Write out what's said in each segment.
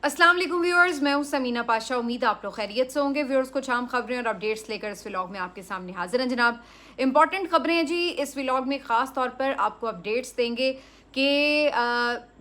अस्सलाम वालेकुम व्यूअर्स, मैं हूं समीना पाशा। उम्मीद है आप लोग खैरियत से होंगे। व्यूअर्स, कुछ आम खबरें और अपडेट्स लेकर इस व्लॉग में आपके सामने हाजिर हैं जनाब। इंपॉर्टेंट खबरें हैं जी। इस व्लॉग में ख़ास तौर पर आपको अपडेट्स देंगे कि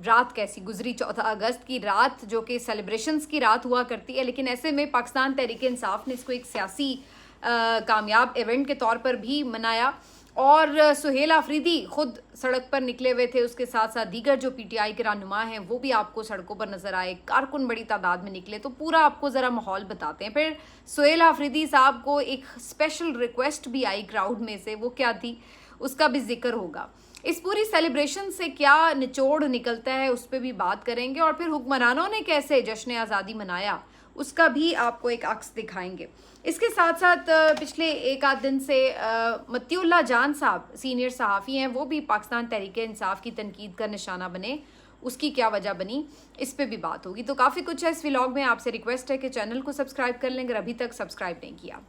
रात कैसी गुजरी 14 अगस्त की रात, जो कि सेलिब्रेशंस की रात हुआ करती है, लेकिन ऐसे में पाकिस्तान तहरीक इंसाफ ने इसको एक सियासी कामयाब इवेंट के तौर पर भी मनाया। और सुहेल आफरीदी खुद सड़क पर निकले हुए थे, उसके साथ साथ दीगर जो पीटीआई के रहनुमा हैं वो भी आपको सड़कों पर नजर आए, कारकुन बड़ी तादाद में निकले। तो पूरा आपको ज़रा माहौल बताते हैं। फिर सुहेल आफरीदी साहब को एक स्पेशल रिक्वेस्ट भी आई क्राउड में से, वो क्या थी उसका भी जिक्र होगा। इस पूरी सेलिब्रेशन से क्या निचोड़ निकलता है उस पर भी बात करेंगे। और फिर हुक्मरानों ने कैसे जश्न आज़ादी मनाया उसका भी आपको एक अक्स दिखाएंगे। इसके साथ साथ पिछले एक आध दिन से मतीउल्लाह जान साहब सीनियर सहाफ़ी हैं, वो भी पाकिस्तान तहरीक इंसाफ की तनकीद का निशाना बने। उसकी क्या वजह बनी, इस पे भी बात होगी। तो काफ़ी कुछ है इस व्लॉग में। आपसे रिक्वेस्ट है कि चैनल को सब्सक्राइब कर लें अगर अभी तक सब्सक्राइब नहीं किया।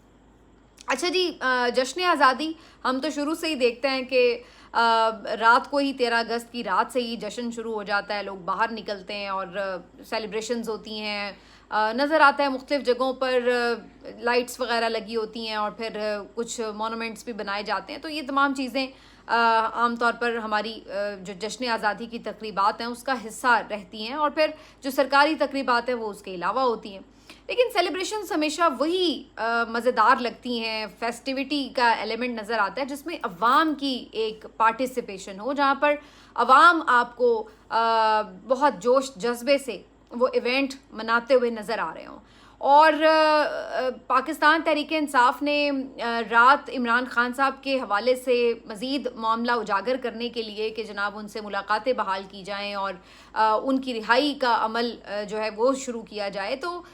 अच्छा जी, जश्न आज़ादी हम तो शुरू से ही देखते हैं कि रात को ही 13 अगस्त की रात से ही जश्न शुरू हो जाता है। लोग बाहर निकलते हैं और सेलिब्रेशंस होती हैं। नज़र आता है मुख्तलिफ़ जगहों पर लाइट्स वगैरह लगी होती हैं और फिर कुछ मोनूमेंट्स भी बनाए जाते हैं। तो ये तमाम चीज़ें आम तौर पर हमारी जो जश्न आज़ादी की तकरीबात हैं उसका हिस्सा रहती हैं। और फिर जो सरकारी तकरीबात हैं वो उसके अलावा होती हैं। लेकिन सेलिब्रेशंस हमेशा वही मज़ेदार लगती हैं। फेस्टिविटी का एलिमेंट नज़र आता है जिसमें अवाम की एक पार्टिसिपेशन हो, जहाँ पर अवाम आपको बहुत जोश जज्बे से वो इवेंट मनाते हुए नज़र आ रहे हों। और पाकिस्तान तहरीक इंसाफ ने रात इमरान खान साहब के हवाले से मज़ीद मामला उजागर करने के लिए कि जनाब उनसे मुलाकातें बहाल की जाएं और उनकी रिहाई का अमल जो है वो शुरू किया जाए। तो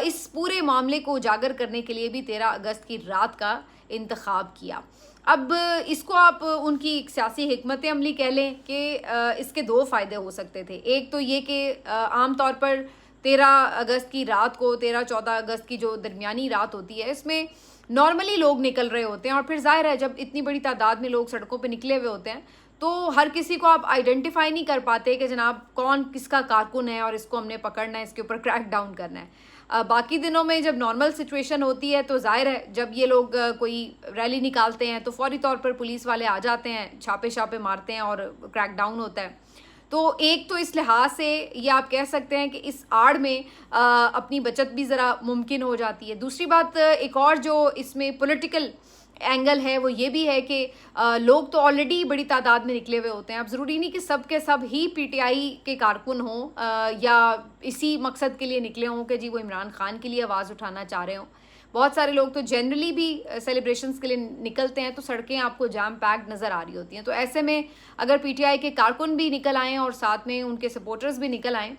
इस पूरे मामले को उजागर करने के लिए भी 13 अगस्त की रात का इंतखाब किया। अब इसको आप उनकी एक सियासी हिकमत अमली कह लें कि इसके दो फ़ायदे हो सकते थे। एक तो ये कि आम तौर पर 13 अगस्त की रात को, 13-14 अगस्त की जो दरमियानी रात होती है, इसमें नॉर्मली लोग निकल रहे होते हैं। और फिर जाहिर है जब इतनी बड़ी तादाद में लोग सड़कों पर निकले हुए होते हैं तो हर किसी को आप आइडेंटिफाई नहीं कर पाते कि जनाब कौन किसका कारकुन है और इसको हमने पकड़ना है, इसके ऊपर क्रैक डाउन करना है। बाकी दिनों में जब नॉर्मल सिचुएशन होती है तो जाहिर है जब ये लोग कोई रैली निकालते हैं तो फौरी तौर पर पुलिस वाले आ जाते हैं, छापे मारते हैं और क्रैक डाउन होता है। तो एक तो इस लिहाज से ये आप कह सकते हैं कि इस आड़ में अपनी बचत भी ज़रा मुमकिन हो जाती है। दूसरी बात, एक और जो इसमें पॉलिटिकल एंगल है वो ये भी है कि लोग तो ऑलरेडी बड़ी तादाद में निकले हुए होते हैं। अब ज़रूरी नहीं कि सब के सब ही पीटीआई के कारकुन हों या इसी मकसद के लिए निकले हों कि जी वो इमरान खान के लिए आवाज़ उठाना चाह रहे हों। बहुत सारे लोग तो जनरली भी सेलिब्रेशंस के लिए निकलते हैं तो सड़कें आपको जाम पैक्ड नज़र आ रही होती हैं। तो ऐसे में अगर पीटीआई के कारकुन भी निकल आएँ और साथ में उनके सपोर्टर्स भी निकल आएँ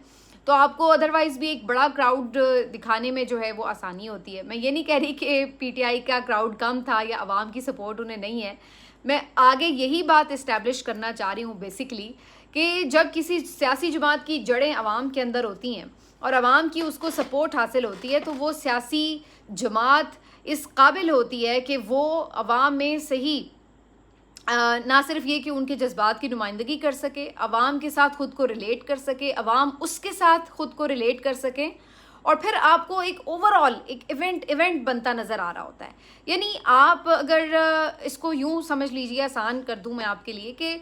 तो आपको अदरवाइज़ भी एक बड़ा क्राउड दिखाने में जो है वो आसानी होती है। मैं ये नहीं कह रही कि पीटीआई का क्राउड कम था या आवाम की सपोर्ट उन्हें नहीं है। मैं आगे यही बात इस्टेब्लिश करना चाह रही हूँ बेसिकली कि जब किसी सियासी जमात की जड़ें आवाम के अंदर होती हैं और आवाम की उसको सपोर्ट हासिल होती है तो वो सियासी जमात इस काबिल होती है कि वो आवाम में सही ना सिर्फ ये कि उनके जज्बात की नुमाइंदगी कर सके, अवाम के साथ ख़ुद को रिलेट कर सके, अवाम उसके साथ ख़ुद को रिलेट कर सकें और फिर आपको एक ओवरऑल एक इवेंट बनता नज़र आ रहा होता है। यानी आप अगर इसको यूँ समझ लीजिए, आसान कर दूँ मैं आपके लिए, कि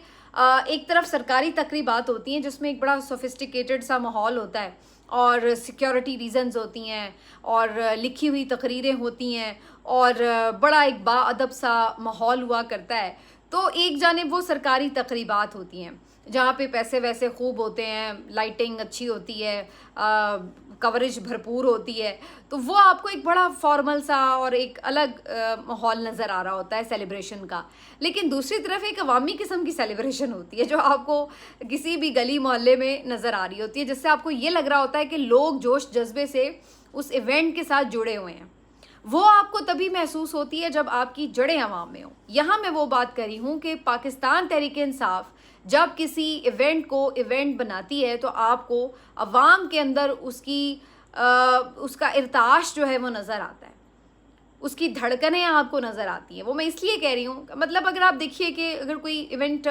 एक तरफ सरकारी तकरीबात होती हैं जिसमें एक बड़ा सोफिस्टिकेटेड सा माहौल होता है और सिक्योरिटी रीजंस होती हैं और लिखी हुई तकरीरें होती हैं और बड़ा एक बाअदब सा माहौल हुआ करता है। तो एक जानिब वो सरकारी तकरीबात होती हैं जहाँ पे पैसे वैसे खूब होते हैं, लाइटिंग अच्छी होती है, कवरेज भरपूर होती है, तो वो आपको एक बड़ा फॉर्मल सा और एक अलग माहौल नज़र आ रहा होता है सेलिब्रेशन का। लेकिन दूसरी तरफ एक अवामी किस्म की सेलिब्रेशन होती है जो आपको किसी भी गली मोहल्ले में नज़र आ रही होती है, जिससे आपको ये लग रहा होता है कि लोग जोश जज्बे से उस इवेंट के साथ जुड़े हुए हैं। वो आपको तभी महसूस होती है जब आपकी जड़ें अवाम में हो। यहाँ मैं वो बात करी हूँ कि पाकिस्तान तहरीक इंसाफ जब किसी इवेंट को इवेंट बनाती है तो आपको अवाम के अंदर उसका इर्ताश जो है वो नज़र आता है, उसकी धड़कनें आपको नज़र आती हैं। वो मैं इसलिए कह रही हूँ, मतलब अगर आप देखिए कि अगर कोई इवेंट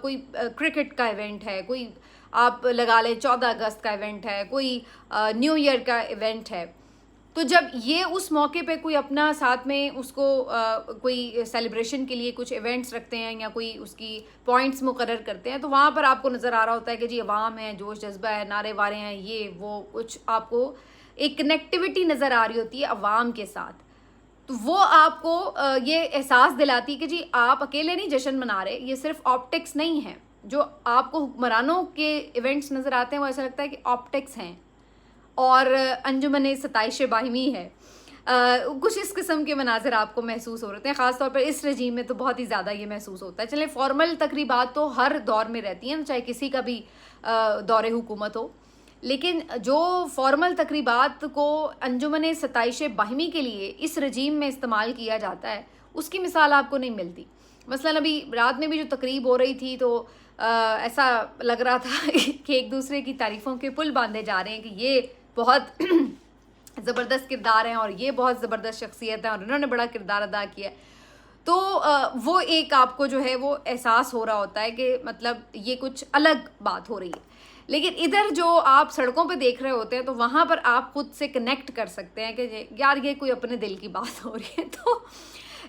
कोई क्रिकेट का इवेंट है, कोई आप लगा लें 14 अगस्त का इवेंट है, कोई न्यू ईयर का इवेंट है, तो जब ये उस मौके पे कोई अपना साथ में उसको कोई सेलिब्रेशन के लिए कुछ इवेंट्स रखते हैं या कोई उसकी पॉइंट्स मुकर्रर करते हैं, तो वहाँ पर आपको नज़र आ रहा होता है कि जी अवाम है, जोश जज्बा है, नारे वारे हैं, ये वो कुछ आपको एक कनेक्टिविटी नज़र आ रही होती है अवाम के साथ। तो वो आपको ये एहसास दिलाती है कि जी आप अकेले नहीं जश्न मना रहे, ये सिर्फ ऑप्टिक्स नहीं है। जो आपको हुक्मरानों के इवेंट्स नज़र आते हैं वो ऐसा लगता है कि ऑप्टिक्स हैं और अंजुमन सताइश बाहिमी है। कुछ इस किस्म के मनाजिर आपको महसूस हो रहे हैं, ख़ासतौर पर इस रजीम में तो बहुत ही ज़्यादा ये महसूस होता है। चलें, फॉर्मल तकरीबात तो हर दौर में रहती हैं, चाहे किसी का भी दौरे हुकूमत हो, लेकिन जो फॉर्मल तकरीबात को अंजुमन सताइश बाहिमी के लिए इस रजीम में इस्तेमाल किया जाता है, उसकी मिसाल आपको नहीं मिलती। मसलन अभी रात में भी जो तकरीब हो रही थी तो ऐसा लग रहा था कि एक दूसरे की तारीफ़ों के पुल बांधे जा रहे हैं कि ये बहुत ज़बरदस्त किरदार हैं और ये बहुत ज़बरदस्त शख्सियत हैं और इन्होंने बड़ा किरदार अदा किया है। तो वो एक आपको जो है वो एहसास हो रहा होता है कि मतलब ये कुछ अलग बात हो रही है। लेकिन इधर जो आप सड़कों पे देख रहे होते हैं तो वहाँ पर आप खुद से कनेक्ट कर सकते हैं कि यार ये कोई अपने दिल की बात हो रही है। तो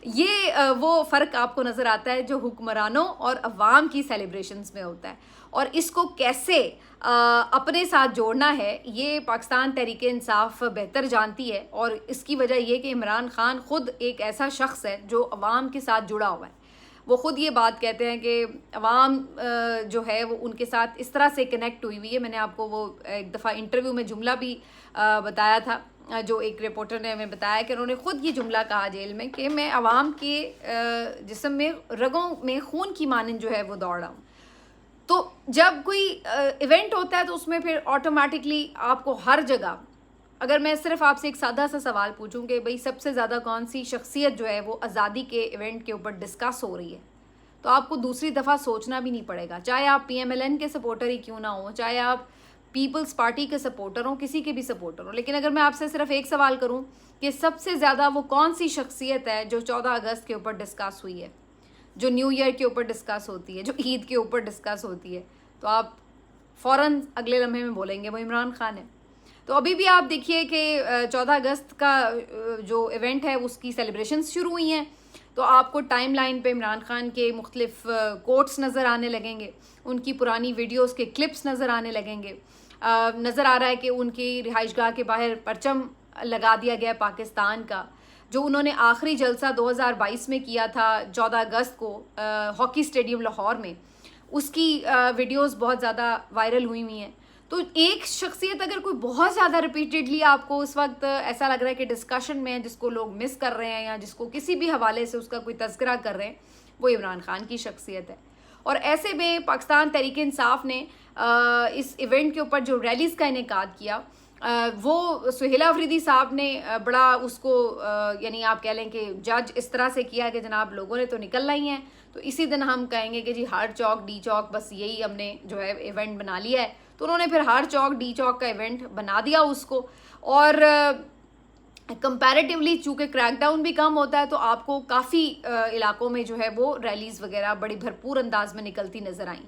ये वो फ़र्क आपको नज़र आता है जो हुक्मरानों और अवाम की सेलिब्रेशंस में होता है, और इसको कैसे अपने साथ जोड़ना है ये पाकिस्तान तहरीक इंसाफ बेहतर जानती है। और इसकी वजह ये कि इमरान खान ख़ुद एक ऐसा शख्स है जो अवाम के साथ जुड़ा हुआ है। वो ख़ुद ये बात कहते हैं कि अवाम जो है वो उनके साथ इस तरह से कनेक्ट हुई हुई है। मैंने आपको वो एक दफ़ा इंटरव्यू में जुमला भी बताया था, जो एक रिपोर्टर ने हमें बताया कि उन्होंने ख़ुद ये जुमला कहा जेल में कि मैं अवाम के जिस्म में, रगों में खून की मानंद जो है वो दौड़ रहा हूँ। तो जब कोई इवेंट होता है तो उसमें फिर ऑटोमेटिकली आपको हर जगह, अगर मैं सिर्फ आपसे एक सादा सा सवाल पूछूं कि भाई सबसे ज़्यादा कौन सी शख्सियत जो है वो आज़ादी के इवेंट के ऊपर डिस्कस हो रही है, तो आपको दूसरी दफ़ा सोचना भी नहीं पड़ेगा, चाहे आप PMLN के सपोर्टर ही क्यों ना हो, चाहे आप पीपल्स पार्टी के सपोर्टर हो, किसी के भी सपोर्टर हो। लेकिन अगर मैं आपसे सिर्फ एक सवाल करूं कि सबसे ज़्यादा वो कौन सी शख्सियत है जो 14 अगस्त के ऊपर डिस्कस हुई है, जो न्यू ईयर के ऊपर डिस्कस होती है, जो ईद के ऊपर डिस्कस होती है, तो आप फ़ौरन अगले लम्हे में बोलेंगे वो इमरान खान है। तो अभी भी आप देखिए कि 14 अगस्त का जो इवेंट है उसकी सेलिब्रेशंस शुरू हुई हैं, तो आपको टाइम लाइन पर इमरान खान के मुख्तलिफ कोट्स नज़र आने लगेंगे, उनकी पुरानी वीडियोज़ के क्लिप्स नज़र आने लगेंगे। नज़र आ रहा है कि उनकी रिहाइशगाह के बाहर परचम लगा दिया गया पाकिस्तान का, जो उन्होंने आखिरी जलसा 2022 में किया था 14 अगस्त को हॉकी स्टेडियम लाहौर में, उसकी वीडियोस बहुत ज़्यादा वायरल हुई हुई हैं। तो एक शख्सियत अगर कोई बहुत ज़्यादा रिपीटेडली आपको उस वक्त ऐसा लग रहा है कि डिस्कशन में है, जिसको लोग मिस कर रहे हैं या जिसको किसी भी हवाले से उसका कोई तज़किरा कर रहे हैं, वो इमरान खान की शख्सियत है। और ऐसे में पाकिस्तान तहरीक इंसाफ ने इस इवेंट के ऊपर जो रैलीज़ का इनेकाद किया, वो सुहेला अफरीदी साहब ने बड़ा उसको यानी आप कह लें कि जज इस तरह से किया कि जनाब लोगों ने तो निकलना ही है, तो इसी दिन हम कहेंगे कि जी हर चौक डी चौक बस यही हमने जो है इवेंट बना लिया है। तो उन्होंने फिर हर चौक डी चौक का इवेंट बना दिया उसको, और कंपैरेटिवली चूँकि क्रैकडाउन भी कम होता है तो आपको काफ़ी इलाकों में जो है वो रैलीज़ वगैरह बड़ी भरपूर अंदाज में निकलती नज़र आई।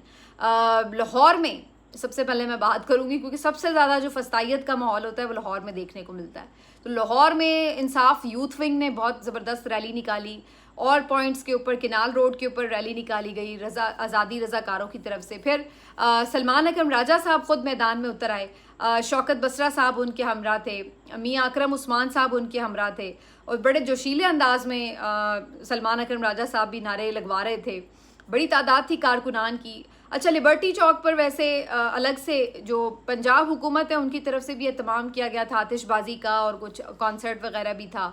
लाहौर में सबसे पहले मैं बात करूंगी क्योंकि सबसे ज़्यादा जो फस्तायत का माहौल होता है वो लाहौर में देखने को मिलता है। तो लाहौर में इंसाफ यूथ विंग ने बहुत ज़बरदस्त रैली निकाली, और पॉइंट्स के ऊपर किनाल रोड के ऊपर रैली निकाली गई आज़ादी रज़ाकारों की तरफ से। फिर सलमान अकरम राजा साहब ख़ुद मैदान में उतर आए, शौकत बसरा साहब उनके हमरा थे, मियाँ अकरम उस्मान साहब उनके हमरा थे, और बड़े जोशीले अंदाज में सलमान अकरम राजा साहब भी नारे लगवा रहे थे। बड़ी तादाद थी कारकुनान की। अच्छा, लिबर्टी चौक पर वैसे अलग से जो पंजाब हुकूमत है उनकी तरफ से भी एहतमाम किया गया था आतिशबाजी का, और कुछ कॉन्सर्ट वगैरह भी था,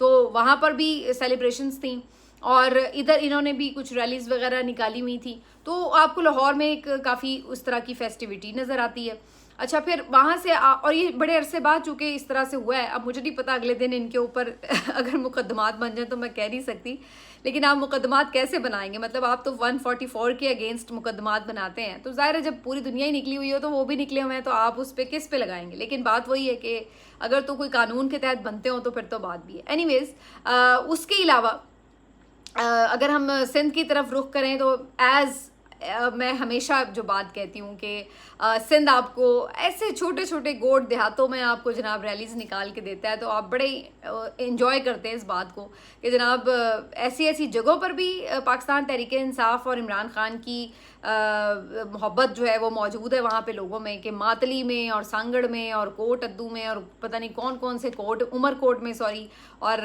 तो वहाँ पर भी सेलिब्रेशंस थी, और इधर इन्होंने भी कुछ रैलीज़ वगैरह निकाली हुई थी। तो आपको लाहौर में एक काफ़ी उस तरह की फेस्टिविटी नज़र आती है। अच्छा, फिर वहाँ से और ये बड़े अरसे बाद चूँकि इस तरह से हुआ है, अब मुझे नहीं पता अगले दिन इनके ऊपर अगर मुकदमात बन जाए तो मैं कह नहीं सकती, लेकिन आप मुकदमात कैसे बनाएंगे? मतलब आप तो 144 के अगेंस्ट मुकदमात बनाते हैं, तो ज़ाहिर है जब पूरी दुनिया ही निकली हुई हो तो वो भी निकले हुए हैं, तो आप उस पर किस पे लगाएंगे? लेकिन बात वही है कि अगर तो कोई कानून के तहत बनते हो तो फिर तो बात भी है। एनीवेज, उसके अलावा अगर हम सिंध की तरफ रुख करें तो एज़ मैं हमेशा जो बात कहती हूँ कि सिंध आपको ऐसे छोटे छोटे गोट देहातों में आपको जनाब रैलीज निकाल के देता है, तो आप बड़े इंजॉय करते हैं इस बात को कि जनाब ऐसी ऐसी जगहों पर भी पाकिस्तान तहरीक इंसाफ और इमरान खान की मोहब्बत जो है वो मौजूद है वहाँ पे लोगों में, कि मातली में और सांगड़ में और कोट अद्दू में और पता नहीं कौन कौन से कोट, उमर कोट में सॉरी, और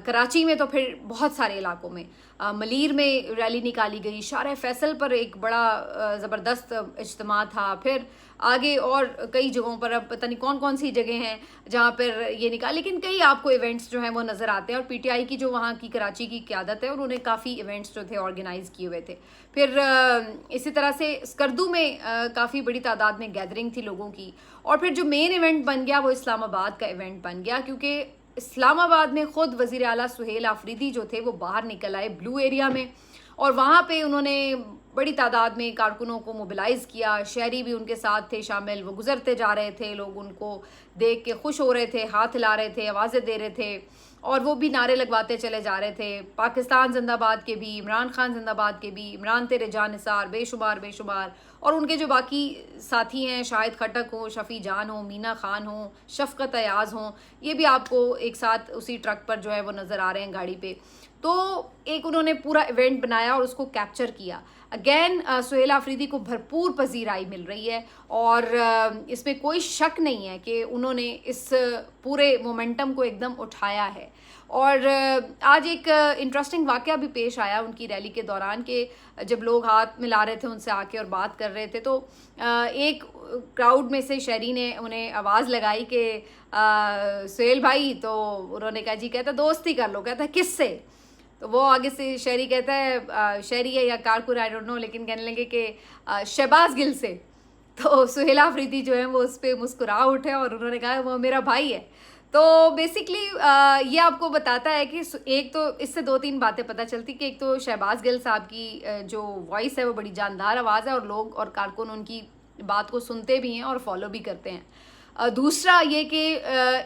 कराची में तो फिर बहुत सारे इलाकों में, मलीर में रैली निकाली गई, शार फैसल पर एक बड़ा ज़बरदस्त इज्तिमा था, फिर आगे और कई जगहों पर, अब पता नहीं कौन कौन सी जगह हैं जहाँ पर ये निकाल, लेकिन कई आपको इवेंट्स जो हैं वो नज़र आते हैं। और पीटीआई की जो वहाँ की कराची की क़यादत है उन्होंने काफ़ी इवेंट्स जो थे ऑर्गेनाइज़ किए हुए थे। फिर इसी तरह से स्कर्दू में काफ़ी बड़ी तादाद में गैदरिंग थी लोगों की। और फिर जो मेन इवेंट बन गया वो इस्लामाबाद का इवेंट बन गया, क्योंकि इस्लामाबाद में ख़ुद वज़ीर आला सुहेल आफरीदी जो थे वो बाहर निकल आए ब्लू एरिया में, और वहाँ पे उन्होंने बड़ी तादाद में कारकुनों को मोबिलाइज़ किया, शहरी भी उनके साथ थे शामिल, वो गुजरते जा रहे थे, लोग उनको देख के खुश हो रहे थे, हाथ हिला रहे थे, आवाज़ें दे रहे थे, और वो भी नारे लगवाते चले जा रहे थे, पाकिस्तान जिंदाबाद के भी, इमरान खान जिंदाबाद के भी, इमरान तेरे जान निसार, बेशुमार बेशुमार। और उनके जो बाकी साथी हैं, शाहिद खटक हो, शफ़ी जान हो, मीना खान हो, शफ़क़त अयाज़ हो, ये भी आपको एक साथ उसी ट्रक पर जो है वो नज़र आ रहे हैं गाड़ी पे। तो एक उन्होंने पूरा इवेंट बनाया और उसको कैप्चर किया। अगेन सुहेल आफरीदी को भरपूर पजीराई मिल रही है, और इसमें कोई शक नहीं है कि उन्होंने इस पूरे मोमेंटम को एकदम उठाया है। और आज एक इंटरेस्टिंग वाक़या भी पेश आया उनकी रैली के दौरान, कि जब लोग हाथ मिला रहे थे उनसे आके और बात कर रहे थे, तो एक क्राउड में से शहरी ने उन्हें आवाज़ लगाई कि सुहेल भाई, तो उन्होंने कहा जी, कहता दोस्ती कर लो, कहता किससे? तो वो आगे से शहरी कहता है, शहरी है या कारकुन आई डोंट नो, लेकिन कहने लगे कि शहबाज गिल से। तो सुहेल आफरीदी जो है वो उस पर मुस्कुरा उठे और उन्होंने कहा वो मेरा भाई है। तो बेसिकली ये आपको बताता है कि एक तो इससे दो तीन बातें पता चलती, कि एक तो शहबाज गिल साहब की जो वॉइस है वो बड़ी जानदार आवाज़ है, और लोग और कारकुन उनकी बात को सुनते भी हैं और फॉलो भी करते हैं। दूसरा ये कि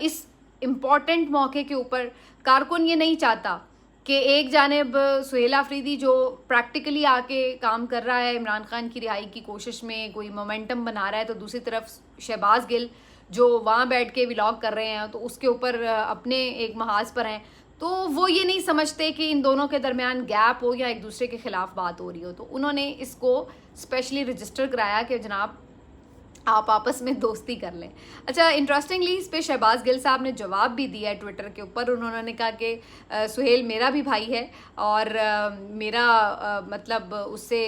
इस इम्पॉर्टेंट मौके के ऊपर कारकुन ये नहीं चाहता कि एक जानिब सुहेल आफरीदी जो प्रैक्टिकली आके काम कर रहा है इमरान खान की रिहाई की कोशिश में, कोई मोमेंटम बना रहा है, तो दूसरी तरफ शहबाज गिल जो वहाँ बैठ के व्लॉग कर रहे हैं, तो उसके ऊपर अपने एक महाज पर हैं, तो वो ये नहीं समझते कि इन दोनों के दरमियान गैप हो या एक दूसरे के ख़िलाफ़ बात हो रही हो। तो उन्होंने इसको स्पेशली रजिस्टर कराया कि जनाब आप आपस में दोस्ती कर लें। अच्छा, इंटरेस्टिंगली इस पे शहबाज गिल साहब ने जवाब भी दिया है ट्विटर के ऊपर। उन्होंने कहा कि सुहेल मेरा भी भाई है, और मेरा मतलब उससे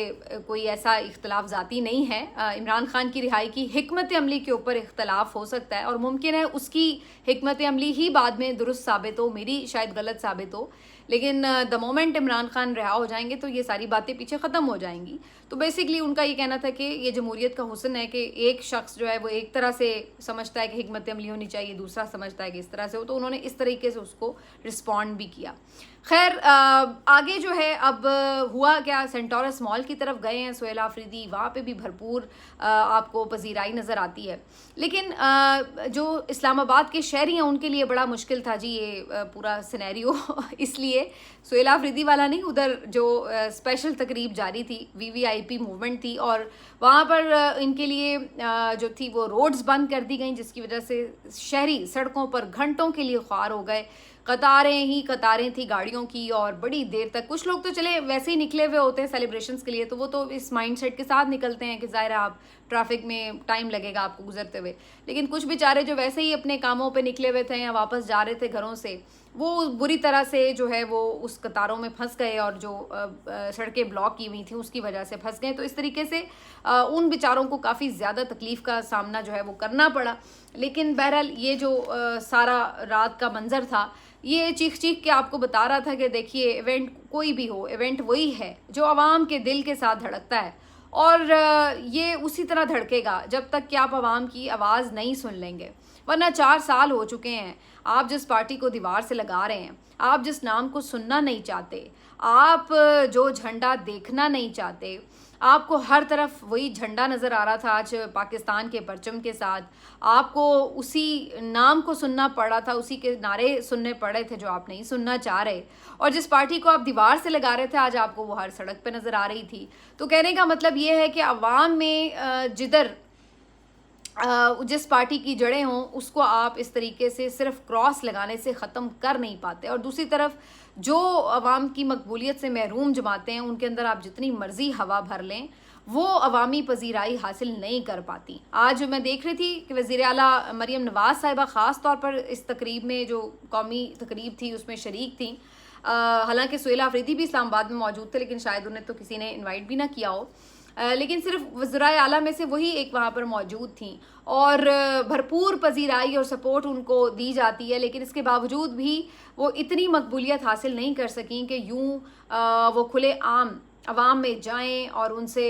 कोई ऐसा इख्तलाफ ज़ाती नहीं है। इमरान खान की रिहाई की हिकमत अमली के ऊपर इख्तलाफ हो सकता है, और मुमकिन है उसकी हिकमत अमली ही बाद में दुरुस्त साबित हो, मेरी शायद गलत साबित हो, लेकिन द मोमेंट इमरान खान रिहा हो जाएंगे तो ये सारी बातें पीछे ख़त्म हो जाएंगी। तो बेसिकली उनका ये कहना था कि ये जमहूरियत का हुस्न है कि एक शख्स जो है वो एक तरह से समझता है कि हिकमत अमली होनी चाहिए, दूसरा समझता है कि इस तरह से हो, तो उन्होंने इस तरीके से उसको रिस्पॉन्ड भी किया। खैर आगे जो है अब हुआ क्या, सेंटोरस मॉल की तरफ गए हैं सुहेल आफरीदी, वहाँ पे भी भरपूर आपको पजीराई नज़र आती है, लेकिन जो इस्लामाबाद के शहरी हैं उनके लिए बड़ा मुश्किल था जी ये पूरा सिनेरियो इसलिए सुहेल आफरीदी वाला नहीं, उधर जो स्पेशल तकरीब जारी थी, वीवीआईपी मूवमेंट थी, और वहाँ पर इनके लिए जो थी वो रोड्स बंद कर दी गई, जिसकी वजह से शहरी सड़कों पर घंटों के लिए ख्वार हो गए। कतारें ही कतारें थी गाड़ियों की, और बड़ी देर तक कुछ लोग तो चले वैसे ही निकले हुए होते हैं सेलिब्रेशंस के लिए, तो वो तो इस माइंडसेट के साथ निकलते हैं कि ज़ाहिर है आप ट्रैफिक में टाइम लगेगा आपको गुजरते हुए, लेकिन कुछ बेचारे जो वैसे ही अपने कामों पे निकले हुए थे या वापस जा रहे थे घरों से, वो बुरी तरह से जो है वो उस कतारों में फंस गए, और जो सड़कें ब्लॉक की हुई थी उसकी वजह से फंस गए। तो इस तरीके से उन बेचारों को काफ़ी ज़्यादा तकलीफ़ का सामना जो है वो करना पड़ा। लेकिन बहरहाल ये जो सारा रात का मंजर था, ये चीख चीख के आपको बता रहा था कि देखिए इवेंट कोई भी हो, इवेंट वही है जो आवाम के दिल के साथ धड़कता है, और ये उसी तरह धड़केगा जब तक कि आप आवाम की आवाज़ नहीं सुन लेंगे। वरना 4 साल हो चुके हैं, आप जिस पार्टी को दीवार से लगा रहे हैं, आप जिस नाम को सुनना नहीं चाहते, आप जो झंडा देखना नहीं चाहते, आपको हर तरफ वही झंडा नज़र आ रहा था आज पाकिस्तान के परचम के साथ, आपको उसी नाम को सुनना पड़ रहा था, उसी के नारे सुनने पड़ रहे थे जो आप नहीं सुनना चाह रहे, और जिस पार्टी को आप दीवार से लगा रहे थे आज आपको वो हर सड़क पे नज़र आ रही थी। तो कहने का मतलब ये है कि अवाम में जिधर जिस पार्टी की जड़ें हों उसको आप इस तरीके से सिर्फ क्रॉस लगाने से ख़त्म कर नहीं पाते, और दूसरी तरफ जो अवाम की मकबूलियत से महरूम जमातें हैं उनके अंदर आप जितनी मर्जी हवा भर लें वो अवामी पजीराई हासिल नहीं कर पाती। आज मैं देख रही थी कि वज़ीर आला मरीम नवाज़ साहिबा ख़ास तौर पर इस तकरीब में, जो कौमी तकरीब थी, उसमें शरीक थी। हालांकि सुहेला अफरीदी भी इस्लामाबाद में मौजूद थे, लेकिन शायद उन्हें तो किसी ने इन्वाइट भी ना किया हो, लेकिन सिर्फ वज़राए आला में से वही एक वहाँ पर मौजूद थी और भरपूर पजीराई और सपोर्ट उनको दी जाती है, लेकिन इसके बावजूद भी वो इतनी मकबूलियत हासिल नहीं कर सकें कि यूँ वो खुले आम अवाम में जाएं और उनसे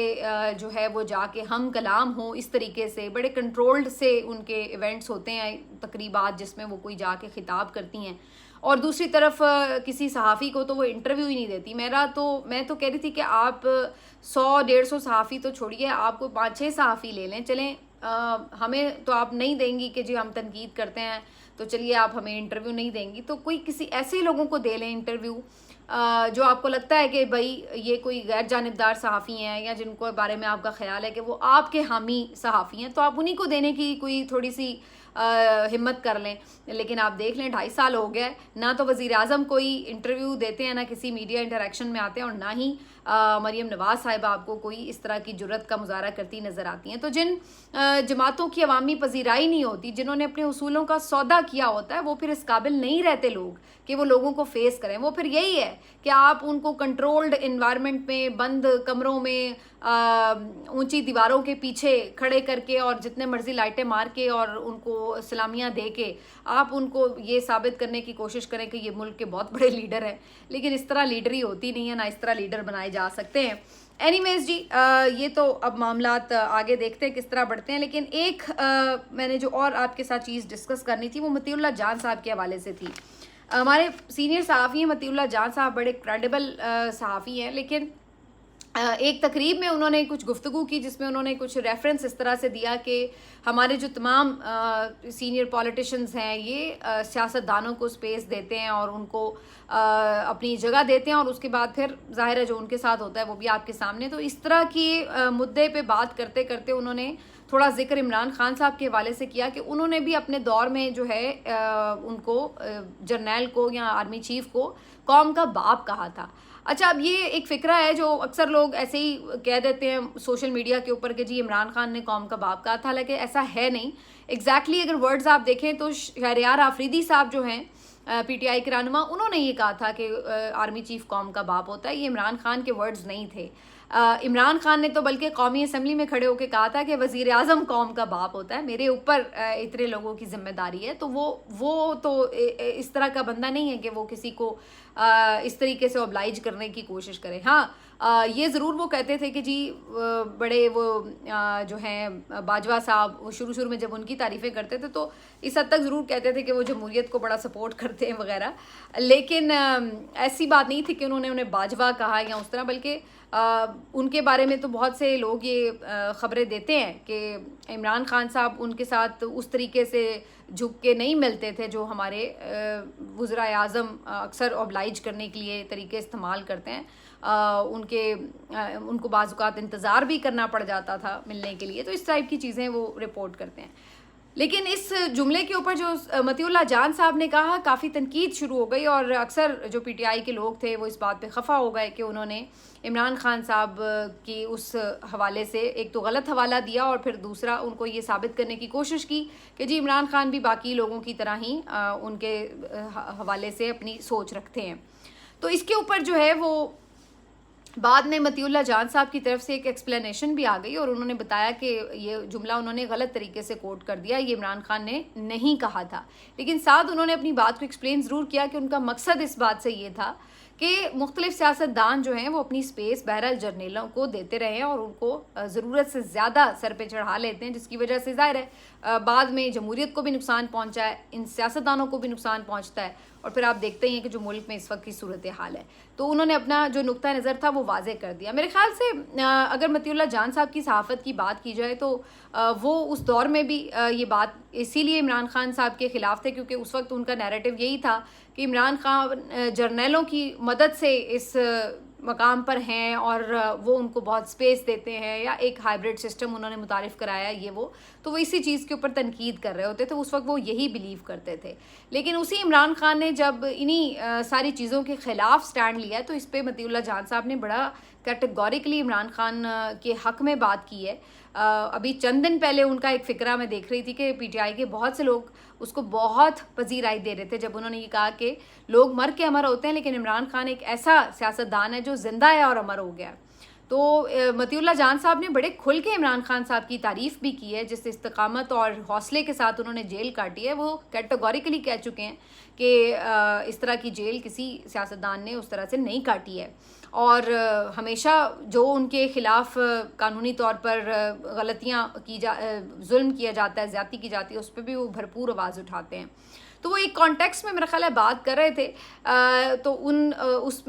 जो है वो जाके हम कलाम हों। इस तरीके से बड़े कंट्रोल्ड से उनके इवेंट्स होते हैं, तकरीबात, जिसमें वो कोई जाके खिताब करती हैं, और दूसरी तरफ किसी सहाफ़ी को तो वो इंटरव्यू ही नहीं देती। मैं तो कह रही थी कि आप 100-150 सहाफ़ी तो छोड़िए, आपको 5-6 सहाफ़ी ले लें, चलें। हमें तो आप नहीं देंगी कि जी हम तनकीद करते हैं तो चलिए आप हमें इंटरव्यू नहीं देंगी, तो कोई किसी ऐसे लोगों को दे लें इंटरव्यू जो आपको लगता है कि भाई ये कोई गैर जानिबदार सहाफ़ी हैं या जिनको बारे में आपका ख्याल है कि वो आपके हामी सहाफ़ी हैं, तो आप उन्हीं को देने की कोई थोड़ी सी हिम्मत कर लें। लेकिन आप देख लें 2.5 साल हो गया, ना तो वज़ीर आज़म कोई इंटरव्यू देते हैं, ना किसी मीडिया इंटरेक्शन में आते हैं, और ना ही मरीम नवाज़ साहिबा आपको कोई इस तरह की जुर्रत का मुजाहरा करती नज़र आती हैं। तो जिन जमातों की अवामी पजीराई नहीं होती, जिन्होंने अपने उसूलों का सौदा किया होता है, वो फिर इस काबिल नहीं रहते लोग कि वो लोगों को फेस करें। वो फिर यही है कि आप उनको कंट्रोल्ड इन्वायरमेंट में, बंद कमरों में, ऊंची दीवारों के पीछे खड़े करके और जितने मर्जी लाइटें मार के और उनको सलामियाँ दे के आप उनको ये साबित करने की कोशिश करें कि ये मुल्क के बहुत बड़े लीडर हैं, लेकिन इस तरह लीडरी होती नहीं है, ना इस तरह लीडर बनाए जा सकते हैं। एनीवेज जी, ये तो अब मामलात आगे देखते हैं किस तरह बढ़ते हैं, लेकिन एक मैंने जो और आपके साथ चीज़ डिस्कस करनी थी वो मतीउल्लाह जान साहब के हवाले से थी। हमारे सीनियर सहाफ़ी हैं मतीउल्लाह जान साहब, बड़े क्रेडिबल सहाफ़ी हैं, लेकिन एक तकरीब में उन्होंने कुछ गुफ्तगू की जिसमें उन्होंने कुछ रेफरेंस इस तरह से दिया कि हमारे जो तमाम सीनियर पॉलिटिशियंस हैं ये सियासतदानों को स्पेस देते हैं और उनको अपनी जगह देते हैं, और उसके बाद फिर जाहिर है जो उनके साथ होता है वो भी आपके सामने। तो इस तरह की मुद्दे पे बात करते करते उन्होंने थोड़ा जिक्र इमरान खान साहब के हवाले से किया कि उन्होंने भी अपने दौर में जो है उनको जर्नैल को या आर्मी चीफ को कौम का बाप कहा था। अच्छा, अब ये एक फ़िक्रा है जो अक्सर लोग ऐसे ही कह देते हैं सोशल मीडिया के ऊपर कि जी इमरान खान ने कौम का बाप कहा था, हालांकि ऐसा है नहीं। एग्जैक्टली अगर वर्ड्स आप देखें तो शहरयार आफरीदी साहब जो हैं पीटीआई के रहनुमा, उन्होंने ये कहा था कि आर्मी चीफ कौम का बाप होता है। ये इमरान खान के वर्ड्स नहीं थे। इमरान खान ने तो बल्कि कौमी असम्बली में खड़े होकर कहा था कि वज़ीर आज़म कौम का बाप होता है, मेरे ऊपर इतने लोगों की जिम्मेदारी है। तो वो तो इस तरह का बंदा नहीं है कि वो किसी को इस तरीके से ऑब्लाइज करने की कोशिश करे। हाँ, ये ज़रूर वो कहते थे कि जी बड़े वो जो हैं बाजवा साहब, वो शुरू में जब उनकी तारीफ़ें करते थे तो इस हद तक ज़रूर कहते थे कि वो जमहूरियत को बड़ा सपोर्ट करते हैं वगैरह, लेकिन ऐसी बात नहीं थी कि उन्होंने उन्हें बाजवा कहा या उस तरह, बल्कि उनके बारे में तो बहुत से लोग ये ख़बरें देते हैं कि इमरान खान साहब उनके साथ उस तरीके से झुक के नहीं मिलते थे जो हमारे वज़राए आज़म अक्सर ऑब्लाइज करने के लिए तरीके इस्तेमाल करते हैं। उनको बाज़ औक़ात इंतज़ार भी करना पड़ जाता था मिलने के लिए, तो इस टाइप की चीज़ें वो रिपोर्ट करते हैं। लेकिन इस जुमले के ऊपर जो मतीउल्लाह जान साहब ने कहा, काफ़ी तनकीद शुरू हो गई और अक्सर जो पीटीआई के लोग थे वो इस बात पे खफा हो गए कि उन्होंने इमरान खान साहब की उस हवाले से एक तो गलत हवाला दिया और फिर दूसरा उनको ये साबित करने की कोशिश की कि जी इमरान खान भी बाकी लोगों की तरह ही उनके हवाले से अपनी सोच रखते हैं। तो इसके ऊपर जो है वो बाद में मतीउल्लाह जान साहब की तरफ से एक एक्सप्लेनेशन भी आ गई और उन्होंने बताया कि ये जुमला उन्होंने गलत तरीके से कोट कर दिया, ये इमरान खान ने नहीं कहा था। लेकिन साथ उन्होंने अपनी बात को एक्सप्लेन ज़रूर किया कि उनका मकसद इस बात से ये था कि मुख्तलिफ सियासतदान जो हैं वो अपनी स्पेस बहरहाल जर्नलों को देते रहे हैं और उनको ज़रूरत से ज़्यादा सर पे चढ़ा लेते हैं, जिसकी वजह से ज़ाहिर है बाद में जमहूरियत को भी नुकसान पहुंचा है, इन सियासतदानों को भी नुकसान पहुंचता है। और फिर आप देखते ही हैं कि जो मुल्क में इस वक्त की सूरत हाल है, तो उन्होंने अपना जो नुक्ता नज़र था वो वाजे कर दिया। मेरे ख्याल से अगर मतीउल्लाह जान साहब की सहाफ़त की बात की जाए तो वो उस दौर में भी ये बात इसीलिए इमरान खान साहब के ख़िलाफ़ थे क्योंकि उस वक्त उनका नैरेटिव यही था कि इमरान खान जर्नलों की मदद से इस मकाम पर हैं और वो उनको बहुत स्पेस देते हैं, या एक हाइब्रिड सिस्टम उन्होंने मुतारिफ़ कराया ये तो वो इसी चीज़ के ऊपर तनकीद कर रहे होते थे। उस वक्त वो यही बिलीव करते थे। लेकिन उसी इमरान खान ने जब इन्हीं सारी चीज़ों के ख़िलाफ़ स्टैंड लिया तो इस पर मतीउल्लाह जान साहब ने बड़ा कैटेगोरिकली इमरान खान के हक़ में बात की है। अभी चंद दिन पहले उनका एक फ़िक्रा मैं देख रही थी कि पीटीआई के बहुत से लोग उसको बहुत पजीराई दे रहे थे जब उन्होंने ये कहा कि लोग मर के अमर होते हैं लेकिन इमरान खान एक ऐसा सियासतदान है जो जिंदा है और अमर हो गया। तो मतीउल्लाह जान साहब ने बड़े खुल के इमरान खान साहब की तारीफ़ भी की है, जिस इस्तकामत और हौसले के साथ उन्होंने जेल काटी है। वो कैटेगोरिकली कह चुके हैं कि इस तरह की जेल किसी सियासतदान ने उस तरह से नहीं काटी है, और हमेशा जो उनके ख़िलाफ़ कानूनी तौर पर गलतियाँ जुल्म किया जाता है, ज़्यादती की जाती है, उस पर भी वो भरपूर आवाज़ उठाते हैं। तो वो एक कॉन्टेक्स्ट में मेरा ख्याल है बात कर रहे थे, तो उस